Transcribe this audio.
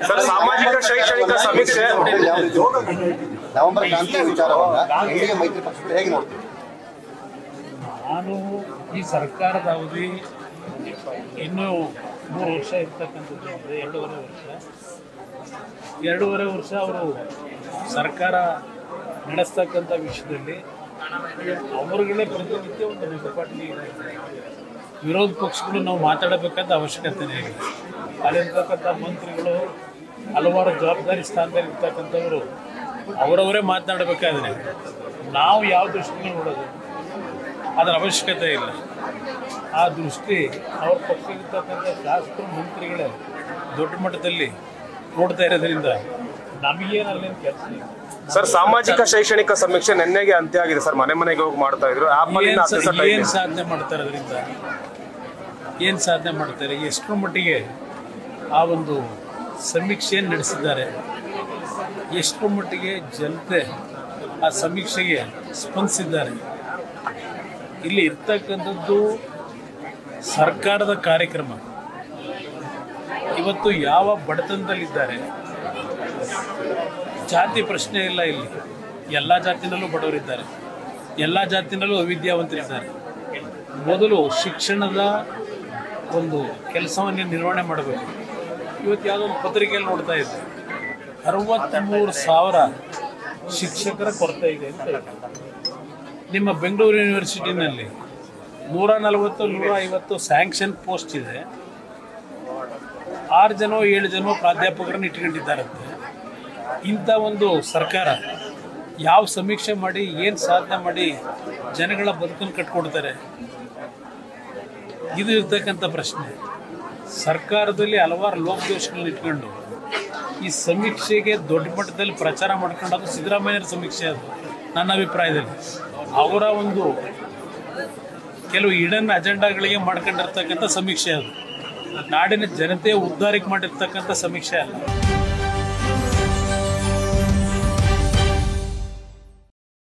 Sir, ಸಾಮಾಜಿಕ ಶೈಕ್ಷಣಿಕ ಸಮೀಕ್ಷೆ ನವೆಂಬರ್ ಕ್ರಾಂತಿ ವಿಚಾರವನ್ನ ಎನ್ಡಿಎ ಮೈತ್ರಿ ಪಕ್ಷಗಳು ಹೇಗೆ ನೋಡ್ತೀವಿ? ನಾನು ಈ ಸರ್ಕಾರದ ಅವಧಿ ಇನ್ನೂ 3 ವರ್ಷ ಇರ್ತಕ್ಕಂಥದ್ದು ಅಂದರೆ 2.5 ವರ್ಷ ಅವರು ಸರ್ಕಾರ ನಡೆಸ್ತಕ್ಕಂಥ ವಿಷಯದಲ್ಲಿ ಅವರುಗಳೇ ಪ್ರತಿನಿತ್ಯ ಒಂದು ರಿಪೋರ್ಟ್ಗೆ ವಿರೋಧ ಪಕ್ಷಗಳು ನಾವು ಮಾತಾಡಬೇಕಾದ ಅವಶ್ಯಕತೆನೇ ಇಲ್ಲ. ಅಲ್ಲಿರ್ತಕ್ಕಂಥ ಮಂತ್ರಿಗಳು ಹಲವಾರು ಜವಾಬ್ದಾರಿ ಸ್ಥಾನದಲ್ಲಿ ಇರ್ತಕ್ಕಂಥವರು ಅವರವರೇ ಮಾತನಾಡಬೇಕಾದ್ರೆ ನಾವು ಯಾವ ದೃಷ್ಟಿಯಲ್ಲಿ ನೋಡೋದು, ಅದರ ಅವಶ್ಯಕತೆ ಇಲ್ಲ. ಆ ದೃಷ್ಟಿ ಅವ್ರ ಪಕ್ಷದಲ್ಲಿರ್ತಕ್ಕಂಥ ಶಾಸಕರು ಮಂತ್ರಿಗಳೇ ದೊಡ್ಡ ಮಟ್ಟದಲ್ಲಿ ನೋಡ್ತಾ ಇರೋದ್ರಿಂದ ನಮಗೇನಲ್ಲಿ ಕೆಲಸ ಇಲ್ಲ. ಸರ್, ಸಾಮಾಜಿಕ ಶೈಕ್ಷಣಿಕ ಸಮೀಕ್ಷೆ ನಿನ್ನೆಗೆ ಅಂತ್ಯ ಆಗಿದೆ ಸರ್. ಮನೆಗೆ ಹೋಗಿ ಮಾಡ್ತಾ ಇದ್ರು. ಏನು ಸಾಧನೆ ಮಾಡ್ತಾರೆ, ಅದರಿಂದ ಏನು ಸಾಧನೆ ಮಾಡ್ತಾರೆ, ಎಷ್ಟರ ಮಟ್ಟಿಗೆ ಆ ಒಂದು ಸಮೀಕ್ಷೆಯನ್ನು ನಡೆಸಿದ್ದಾರೆ, ಎಷ್ಟರ ಮಟ್ಟಿಗೆ ಜನತೆ ಆ ಸಮೀಕ್ಷೆಗೆ ಸ್ಪಂದಿಸಿದ್ದಾರೆ. ಇಲ್ಲಿ ಇರ್ತಕ್ಕಂಥದ್ದು ಸರ್ಕಾರದ ಕಾರ್ಯಕ್ರಮ. ಇವತ್ತು ಯಾವ ಬಡತನದಲ್ಲಿದ್ದಾರೆ, ಜಾತಿ ಪ್ರಶ್ನೆ ಇಲ್ಲ. ಇಲ್ಲಿ ಎಲ್ಲ ಜಾತಿನಲ್ಲೂ ಬಡವರಿದ್ದಾರೆ, ಎಲ್ಲ ಜಾತಿನಲ್ಲೂ ಅವಿದ್ಯಾವಂತರಿದ್ದಾರೆ. ಮೊದಲು ಶಿಕ್ಷಣದ ಒಂದು ಕೆಲಸವನ್ನು ನಿರ್ವಹಣೆ ಮಾಡಬೇಕು. ಇವತ್ತು ಯಾವುದೋ ಒಂದು ಪತ್ರಿಕೆಯಲ್ಲಿ ನೋಡ್ತಾ ಇದ್ದೆ, 63,000 ಶಿಕ್ಷಕರ ಕೊರತೆ ಇದೆ ಅಂತ ಹೇಳಿ. ನಿಮ್ಮ ಬೆಂಗಳೂರು ಯೂನಿವರ್ಸಿಟಿನಲ್ಲಿ 140-150 ಸ್ಯಾಂಕ್ಷನ್ ಪೋಸ್ಟ್ ಇದೆ. 6-7 ಜನ ಪ್ರಾಧ್ಯಾಪಕರನ್ನು ಇಟ್ಕೊಂಡಿದ್ದಾರಂತೆ. ಇಂಥ ಒಂದು ಸರ್ಕಾರ ಯಾವ ಸಮೀಕ್ಷೆ ಮಾಡಿ ಏನು ಸಾಧನೆ ಮಾಡಿ ಜನಗಳ ಬದುಕನ್ನು ಕಟ್ಕೊಡ್ತಾರೆ? ಇದು ಇರ್ತಕ್ಕಂಥ ಪ್ರಶ್ನೆ. ಸರ್ಕಾರದಲ್ಲಿ ಹಲವಾರು ಲೋಪದೋಷಗಳನ್ನ ಇಟ್ಕೊಂಡು ಈ ಸಮೀಕ್ಷೆಗೆ ದೊಡ್ಡ ಮಟ್ಟದಲ್ಲಿ ಪ್ರಚಾರ ಮಾಡ್ಕೊಂಡು, ಅದು ಸಿದ್ದರಾಮಯ್ಯರ ಸಮೀಕ್ಷೆ, ಅದು ನನ್ನ ಅಭಿಪ್ರಾಯದಲ್ಲಿ ಅವರ ಒಂದು ಕೆಲವು ಹಿಡನ್ ಅಜೆಂಡಾಗಳಿಗೆ ಮಾಡ್ಕೊಂಡಿರ್ತಕ್ಕಂಥ ಸಮೀಕ್ಷೆ. ಅದು ನಾಡಿನ ಜನತೆಯ ಉದ್ಧಾರಕ್ಕೆ ಮಾಡಿರ್ತಕ್ಕಂಥ ಸಮೀಕ್ಷೆ ಅಲ್ಲ.